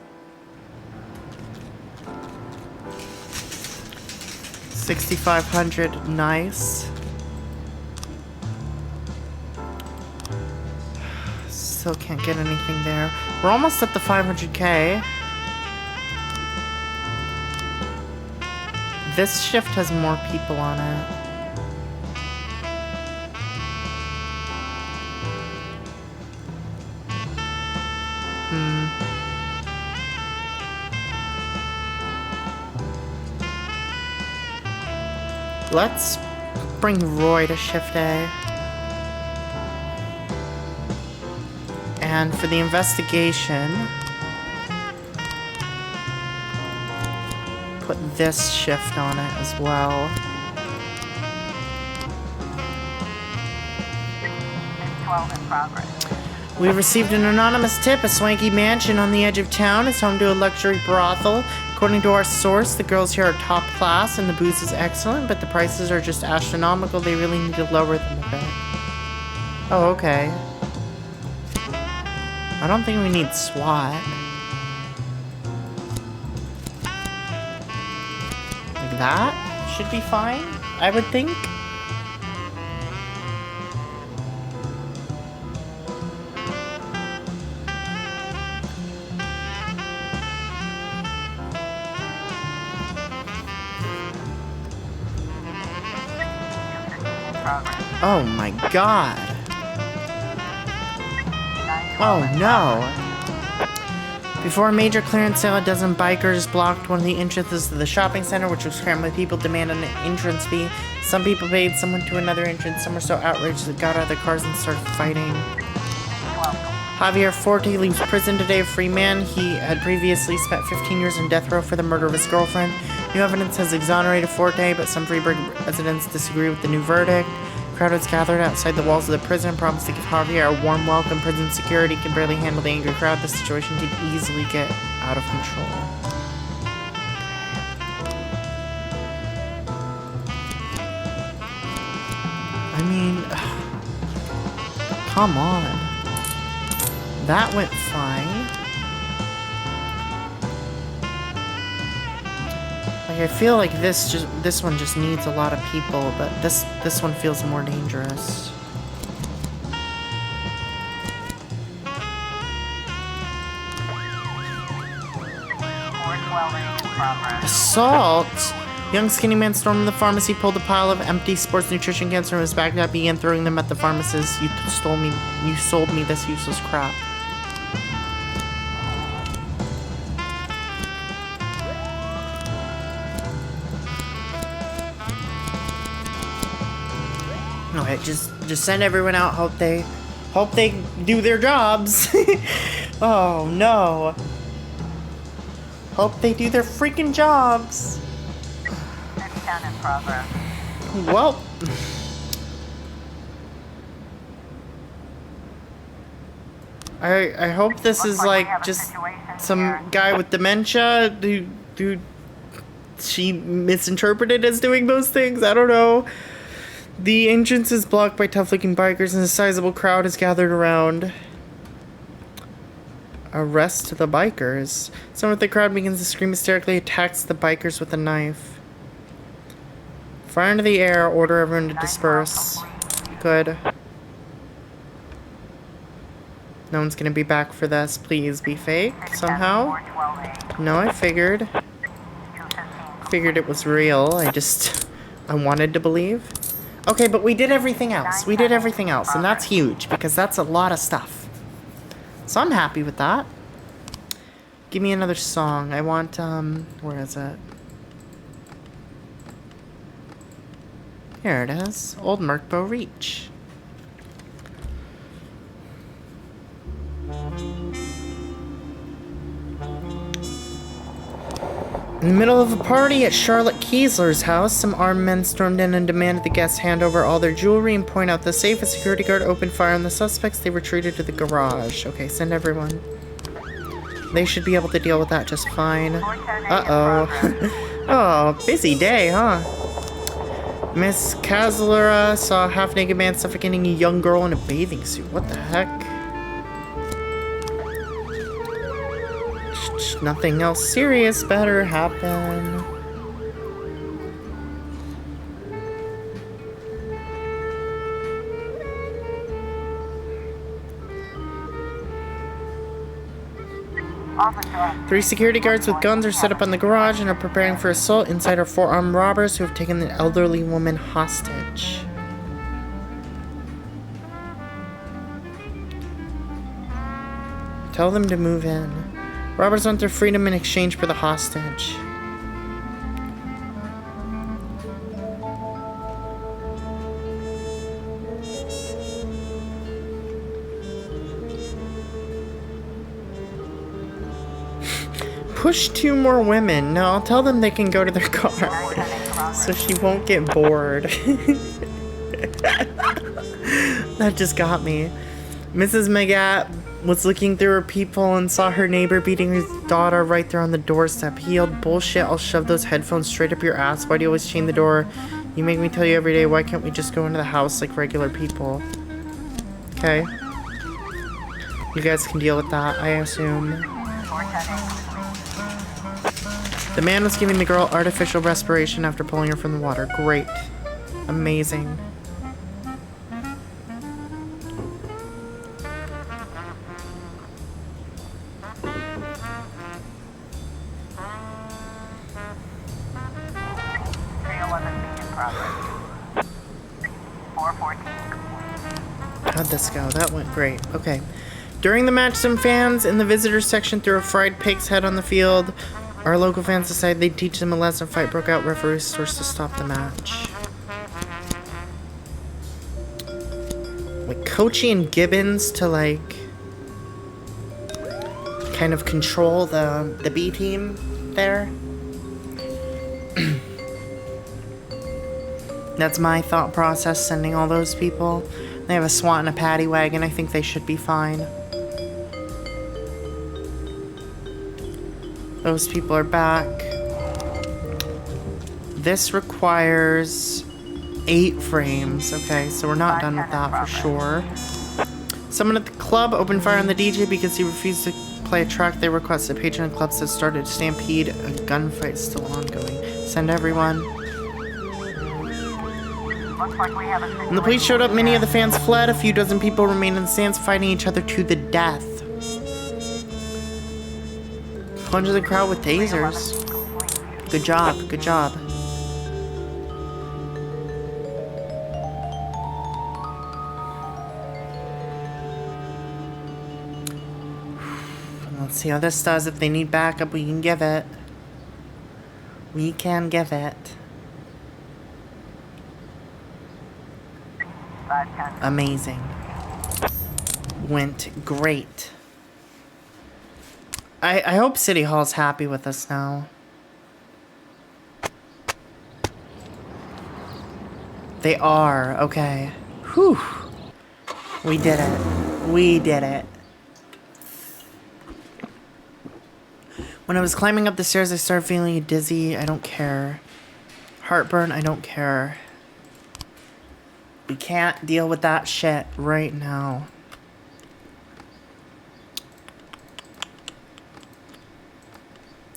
6,500, nice. Still can't get anything there. We're almost at the 500K. This shift has more people on it. Let's bring Roy to shift A. And for the investigation, put this shift on it as well. 12 in progress. We received an anonymous tip. A swanky mansion on the edge of town is home to a luxury brothel. According to our source, the girls here are top class and the booze is excellent, but the prices are just astronomical. They really need to lower them a bit. Oh, okay. I don't think we need SWAT. Like that should be fine, I would think. Oh my god. Oh no. Before a major clearance sale, a dozen bikers blocked one of the entrances to the shopping center, which was crammed with people demanding an entrance fee. Some people paid, some went to another entrance, some were so outraged they got out of their cars and started fighting. Javier Forte leaves prison today a free man. He had previously spent 15 years in death row for the murder of his girlfriend. New evidence has exonerated Forte, but some Freeburg residents disagree with the new verdict. Crowd has gathered outside the walls of the prison and promised to give Javier a warm welcome. Prison security can barely handle the angry crowd. The situation could easily get out of control. I mean, come on. That went fine. Like, I feel like this one just needs a lot of people, but this one feels more dangerous. Assault! Young skinny man stormed the pharmacy, pulled a pile of empty sports nutrition cans from his backpack, began throwing them at the pharmacist. You sold me this useless crap. Okay, just send everyone out. Hope they do their jobs. Oh no. Hope they do their freaking jobs. It's 10 in progress. Well, I hope this is like just some guy with dementia who she misinterpreted as doing those things. I don't know. The entrance is blocked by tough-looking bikers and a sizable crowd is gathered around. Arrest the bikers. Someone with the crowd begins to scream hysterically, attacks the bikers with a knife. Fire into the air, order everyone to disperse. Good. No one's gonna be back for this. Please be fake somehow. No, I figured. Figured it was real. I wanted to believe. Okay, but we did everything else. We did everything else, and that's huge, because that's a lot of stuff. So I'm happy with that. Give me another song. I want, where is it? Here it is. Old Merkbo Reach. In the middle of a party at Charlotte Kiesler's house, some armed men stormed in and demanded the guests hand over all their jewelry and point out the safe. A security guard opened fire on the suspects. They retreated to the garage. Okay, send everyone. They should be able to deal with that just fine. Uh-oh. Oh, busy day, huh? Miss Kaslera saw a half-naked man suffocating a young girl in a bathing suit. What the heck? Nothing else serious better happen. Officer. 3 security guards with guns are set up on the garage and are preparing for assault. Inside are 4 armed robbers who have taken an elderly woman hostage. Tell them to move in. Robbers want their freedom in exchange for the hostage. Push 2 more women. No, I'll tell them they can go to their car. So she won't get bored. That just got me. Mrs. Magat was looking through her peephole and saw her neighbor beating his daughter right there on the doorstep. He yelled, "Bullshit, I'll shove those headphones straight up your ass. Why do you always chain the door? You make me tell you every day, why can't we just go into the house like regular people?" Okay. You guys can deal with that, I assume. The man was giving the girl artificial respiration after pulling her from the water. Great. Amazing. How'd this go? That went great. Okay. During the match, some fans in the visitors section threw a fried pig's head on the field. Our local fans decided they'd teach them a lesson. Fight broke out. Referees forced to stop the match. Like Kochi and Gibbons to like kind of control the B team there. That's my thought process, sending all those people. They have a SWAT and a paddy wagon. I think they should be fine. Those people are back. This requires 8 frames. Okay, so we're not done with that for sure. Someone at the club opened fire on the DJ because he refused to play a track they requested. A patron of the club says started a stampede. A gunfight is still ongoing. Send everyone. Looks like we have a When the police showed up, many of the fans fled. A few dozen people remained in the stands fighting each other to the death. Plunge the crowd with tasers. Good job, good job. Let's see how this does. If they need backup, we can give it. We can give it. Amazing. Went great. I hope City Hall's happy with us now. They are. Okay. Whew. We did it. We did it. When I was climbing up the stairs, I started feeling dizzy. I don't care. Heartburn, I don't care. We can't deal with that shit right now.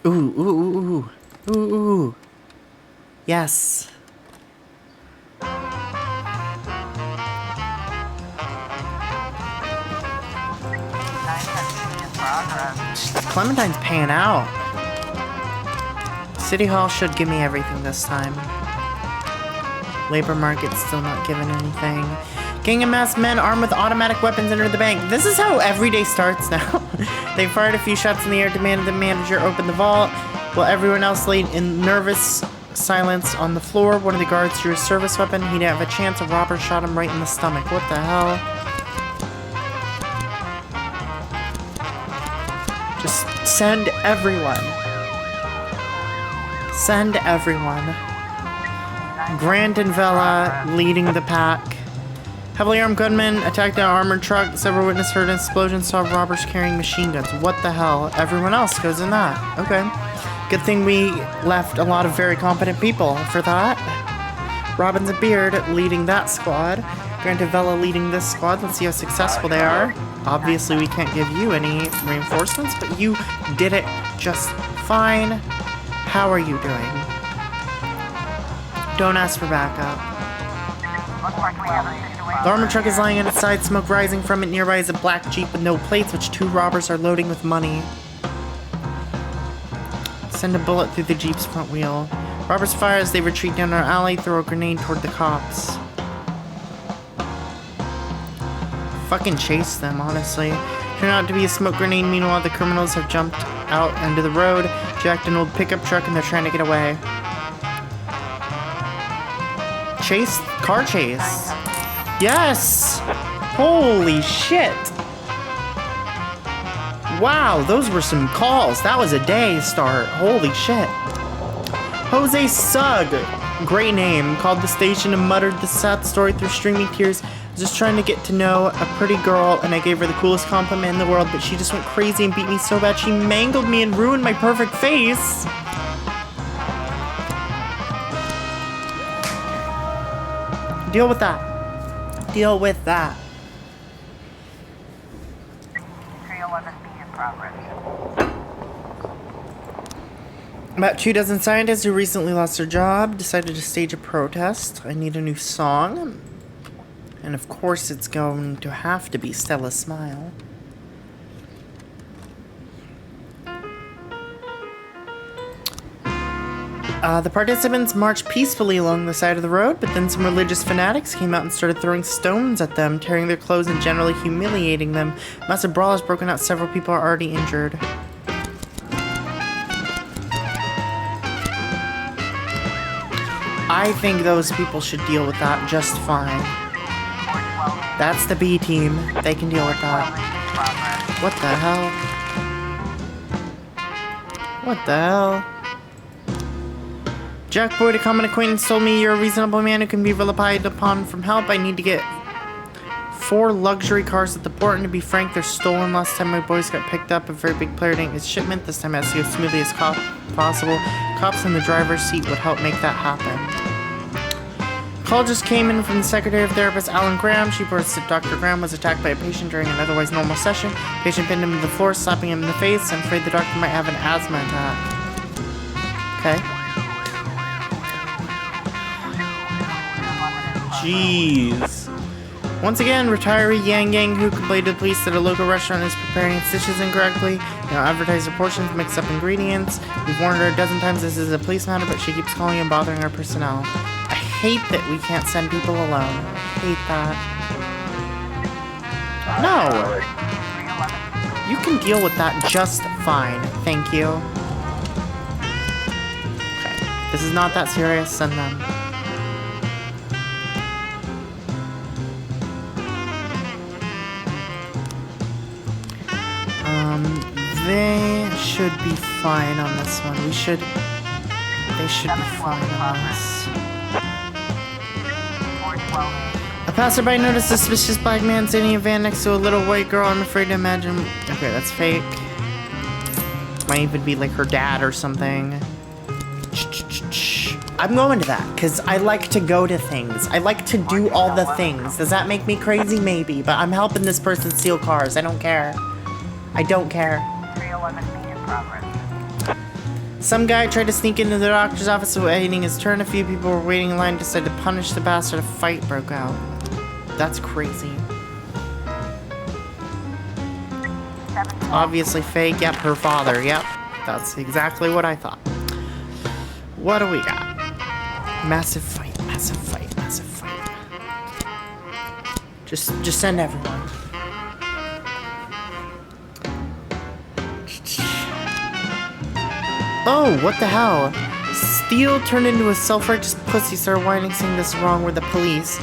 Ooh, ooh, ooh, ooh. Ooh, ooh. Yes. Clementine's paying out. City Hall should give me everything this time. Labor market's still not giving anything. Gang of masked men armed with automatic weapons entered the bank. This is how every day starts now. They fired a few shots in the air, demanded the manager open the vault, while everyone else lay in nervous silence on the floor. One of the guards drew a service weapon. He didn't have a chance. A robber shot him right in the stomach. What the hell? Just send everyone. Send everyone. Grant and Vela leading the pack. Heavily armed gunmen attacked an armored truck. Several witnesses heard an explosion, saw robbers carrying machine guns. What the hell? Everyone else goes in that. Okay. Good thing we left a lot of very competent people for that. Robbins and Beard leading that squad. Grant and Vela leading this squad. Let's see how successful they are. Obviously, we can't give you any reinforcements, but you did it just fine. How are you doing? Don't ask for backup. Looks like we have a situation. The armored truck is lying on its side, smoke rising from it. Nearby is a black Jeep with no plates, which 2 robbers are loading with money. Send a bullet through the Jeep's front wheel. Robbers fire as they retreat down our alley, throw a grenade toward the cops. Fucking chase them, honestly. Turned out to be a smoke grenade. Meanwhile, the criminals have jumped out into the road, jacked an old pickup truck, and they're trying to get away. Chase? Car chase. Yes! Holy shit! Wow, those were some calls. That was a day start. Holy shit. Jose Sugg, great name, called the station and muttered the sad story through streaming tears. I was just trying to get to know a pretty girl, and I gave her the coolest compliment in the world, but she just went crazy and beat me so bad she mangled me and ruined my perfect face. Deal with that. Deal with that. 311B in progress. About 24 scientists who recently lost their job decided to stage a protest. I need a new song. And of course it's going to have to be Stella Smile. The participants marched peacefully along the side of the road, but then some religious fanatics came out and started throwing stones at them, tearing their clothes and generally humiliating them. Massive brawl has broken out. Several people are already injured. I think those people should deal with that just fine. That's the B team. They can deal with that. What the hell? What the hell? Jack Boyd, a common acquaintance, told me you're a reasonable man who can be relied upon from help. I need to get 4 luxury cars at the port, and to be frank, they're stolen. Last time my boys got picked up, a very big player didn't get shipment. This time it has to go smoothly as possible. Cops in the driver's seat would help make that happen. Call just came in from the Secretary of Therapist Alan Graham. She reports that Dr. Graham was attacked by a patient during an otherwise normal session. Patient pinned him to the floor, slapping him in the face. I'm afraid the doctor might have an asthma attack. Okay. Jeez. Once again, retiree Yang Yang, who complained to the police that a local restaurant is preparing its dishes incorrectly. Advertise their portions, mix up ingredients. We've warned her a dozen times this is a police matter, but she keeps calling and bothering our personnel. I hate that we can't send people alone. I hate that. No! You can deal with that just fine. Thank you. Okay. This is not that serious. Send them. They should be fine on this one. They should be fine on this. A passerby noticed a suspicious black man sitting in a van next to a little white girl. I'm afraid to imagine. Okay, that's fake. Might even be like her dad or something. I'm going to that because I like to go to things. I like to do all the things. Does that make me crazy? Maybe, but I'm helping this person steal cars. I don't care. I don't care. 311B in progress. Some guy tried to sneak into the doctor's office waiting his turn. A few people were waiting in line, decided to punish the bastard. A fight broke out. That's crazy. Obviously fake. Yep, her father. Yep, that's exactly what I thought. What do we got? Massive fight. Massive fight. Massive fight. Just send everyone. Oh, what the hell? Steele turned into a self-righteous pussy, started whining, saying this is wrong with the police.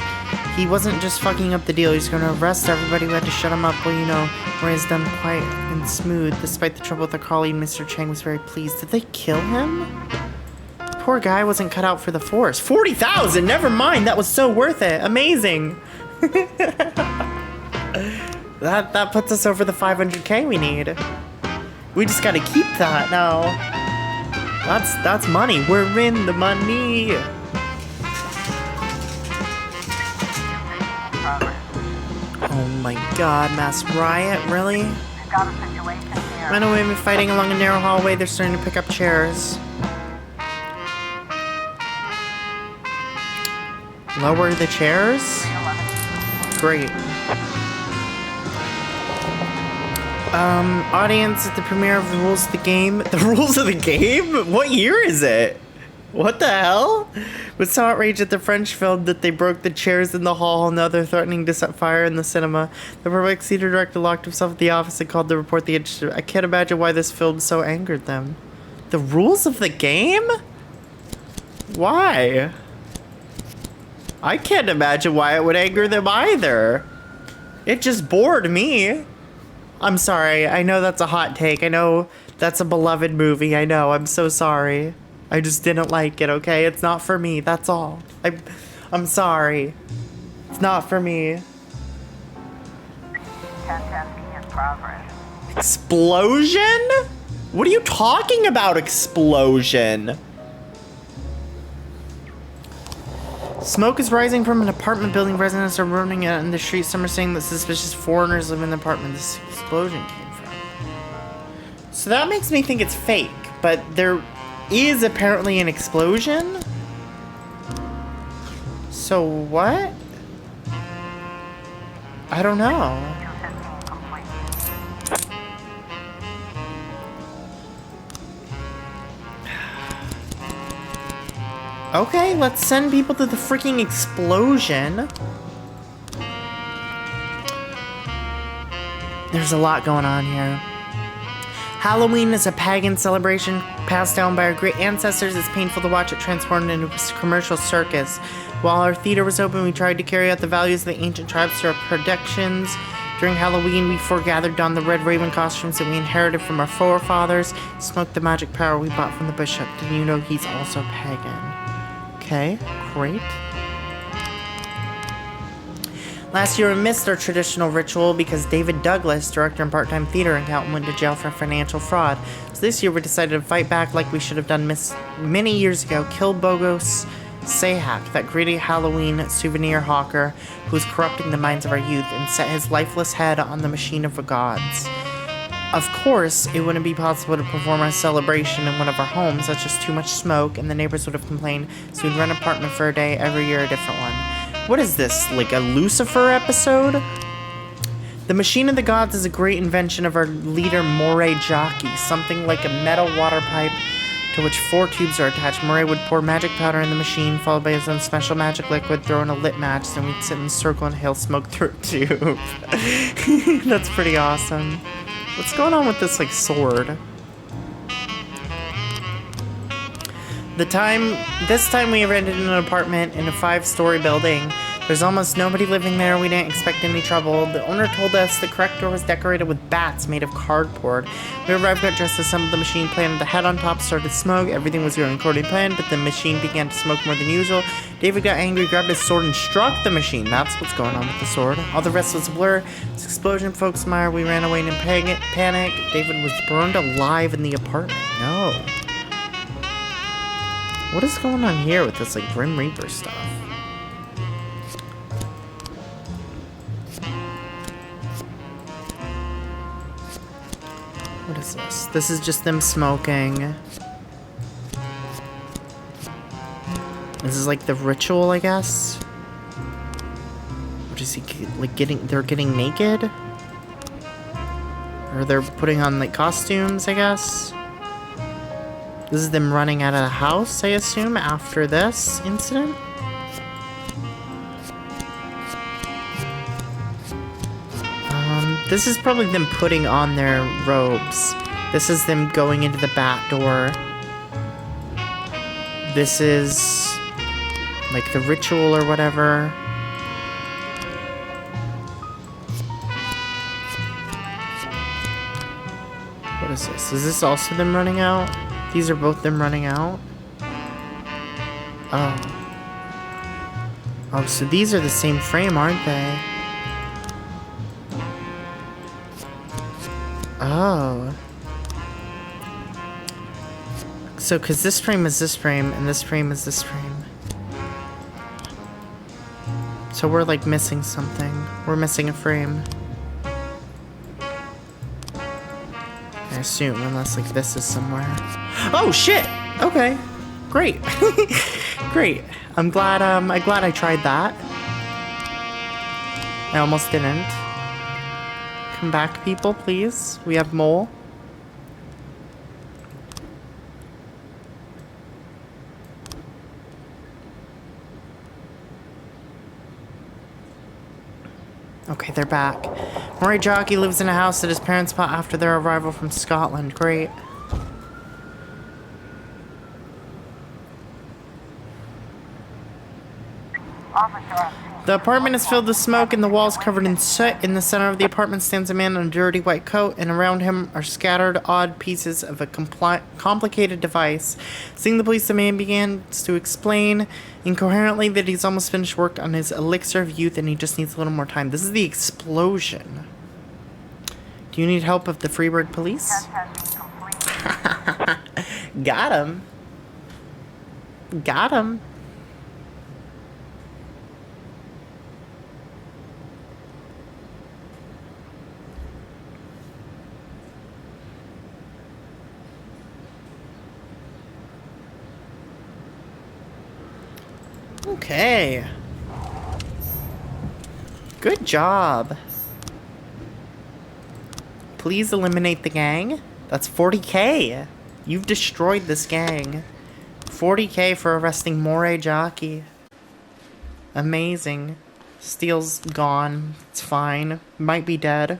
He wasn't just fucking up the deal, he's gonna arrest everybody who had to shut him up. Well, you know, Ray's done quiet and smooth. Despite the trouble with their colleague, Mr. Chang was very pleased. Did they kill him? poor guy wasn't cut out for the force. 40,000, never mind, that was so worth it. Amazing. That puts us over the 500K we need. We just gotta keep that now. That's money. We're in the money. Oh my god, mass riot, really? We've got a situation here. Men and women fighting along a narrow hallway, they're starting to pick up chairs. Lower the chairs? Great. Audience at the premiere of the rules of the game. The rules of the game? What year is it? What the hell? Was so outraged at the French film that they broke the chairs in the hall and now they're threatening to set fire in the cinema. The perplexed theater director locked himself at the office and called to report the incident. I can't imagine why this film so angered them. The rules of the game? Why? I can't imagine why it would anger them either. It just bored me. I'm sorry. I know that's a hot take. I know that's a beloved movie. I know. I'm so sorry. I just didn't like it, okay? It's not for me. That's all. I'm sorry. It's not for me. 1010 in progress. Explosion? What are you talking about, explosion? Smoke is rising from an apartment building. Residents are running out in the street. Some are saying that suspicious foreigners live in the apartment this explosion came from. So that makes me think it's fake, but there is apparently an explosion? So what? I don't know. 215 complete. Okay, let's send people to the freaking explosion. There's a lot going on here. Halloween is a pagan celebration passed down by our great ancestors. It's painful to watch it transformed into a commercial circus. While our theater was open, we tried to carry out the values of the ancient tribes through our productions. During Halloween, we foregathered donned the red raven costumes that we inherited from our forefathers, smoked the magic power we bought from the bishop. Did you know he's also pagan? Okay, great. Last year we missed our traditional ritual because David Douglas, director and part-time theater accountant, went to jail for financial fraud. So this year we decided to fight back like we should have done many years ago. Kill Bogos Sayhak, that greedy Halloween souvenir hawker who was corrupting the minds of our youth, and set his lifeless head on the machine of the gods. Of course, it wouldn't be possible to perform a celebration in one of our homes. That's just too much smoke, and the neighbors would have complained, so we'd rent an apartment for a day, every year a different one. What is this, like a Lucifer episode? The Machine of the Gods is a great invention of our leader Moray Jockey, something like a metal water pipe to which 4 tubes are attached. Moray would pour magic powder in the machine, followed by his own special magic liquid, throw in a lit match, then we'd sit in a circle and hail smoke through a tube. That's pretty awesome. What's going on with this, like, sword? This time we rented an apartment in a 5-story building. There's almost nobody living there. We didn't expect any trouble. The owner told us the correct door was decorated with bats made of cardboard. We arrived, got dressed, assembled the machine, planted the head on top, started smoke. Everything was going according to plan, but the machine began to smoke more than usual. David got angry, grabbed his sword, and struck the machine. That's what's going on with the sword. All the rest was a blur. This explosion, folks, Meyer. We ran away in panic. David was burned alive in the apartment. No. What is going on here with this, like, Grim Reaper stuff? What is this? This is just them smoking. This is like the ritual, I guess? What is he, like, they're getting naked? Or they're putting on, like, costumes, I guess? This is them running out of the house, I assume, after this incident? This is probably them putting on their robes. This is them going into the back door. This is like the ritual or whatever. What is this? Is this also them running out? These are both them running out? Oh. Oh, so these are the same frame, aren't they? Oh. So, because this frame is this frame, and this frame is this frame. So we're, like, missing something. We're missing a frame. I assume, unless, like, this is somewhere. Oh, shit! Okay. Great. Great. I'm glad I tried that. I almost didn't. Come back, people, please. We have mole. Okay, they're back. Murray Jockey lives in a house that his parents bought after their arrival from Scotland. Great. Officer, The apartment is filled with smoke and the walls covered in soot. In the center of the apartment stands a man in a dirty white coat, and around him are scattered odd pieces of a complicated device. Seeing the police, the man begins to explain incoherently that he's almost finished work on his elixir of youth and he just needs a little more time. This is the explosion. Do you need help of the Freeburg police? test has been completed. Got him. Got him. Okay. Good job. Please eliminate the gang. That's 40K. You've destroyed this gang. 40K for arresting Moray Jockey. Amazing. Steele's gone. It's fine. Might be dead.